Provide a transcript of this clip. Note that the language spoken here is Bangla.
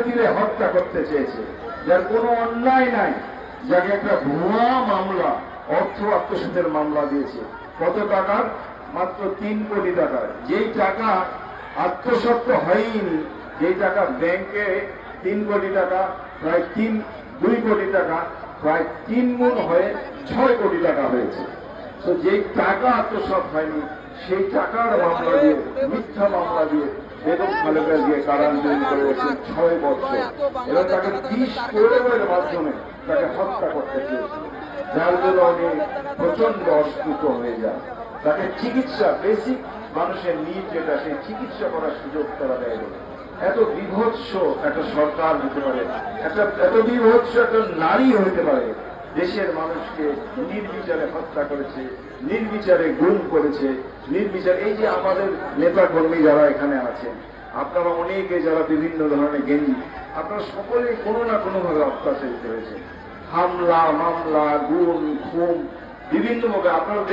দিলে হত্যা করতে চেয়েছে, যার কোনো অন্যায় নাই, যাকে একটা ভুয়া মামলা, অর্থ আত্মসাতের মামলা দিয়েছে। কত টাকার? মাত্র 3 কোটি টাকার। যেই টাকা আত্মসাৎ হয়নি, যেই টাকা ব্যাংকে 3 কোটি টাকা, প্রায় 2 কোটি টাকা, প্রায় 3 গুণ হয়ে 6 কোটি টাকা হয়েছে। তো যেই টাকা আত্মসাৎ হয়নি, সেই টাকার মামলা দিয়ে, মিথ্যা মামলা দিয়ে বেগম খালেদা দিয়ে কারান্তরীণ করে রেখেছেন 6 বছর, এবং তাকে 20 প্রয়োগের মাধ্যমে তাকে হত্যা করতে চেয়েছে, যার জন্য উনি প্রচন্ড অসুস্থ হয়ে যায়। তাকে চিকিৎসা, বেসিক মানুষের নিড যেটা, সেই চিকিৎসা করার সুযোগ তারা দেয় বলে। এত বিভৎস একটা সরকার হতে পারে, এত বিভৎস একটা নারী হতে পারে, দেশের মানুষকে নির্বিচারে হত্যা করেছে, নির্বিচারে গুম করেছে, নির্বিচারে। এই যে আমাদের নেতা কর্মী যারা এখানে আছেন, আপনারা অনেকে যারা বিভিন্ন ধরনের গেঞ্জি, আপনারা সকলেই কোনো না কোনো ভাবে অত্যাচারিত হয়েছে। হামলা, মামলা, গুম, খুন, বিভিন্ন ভাবে আপনারা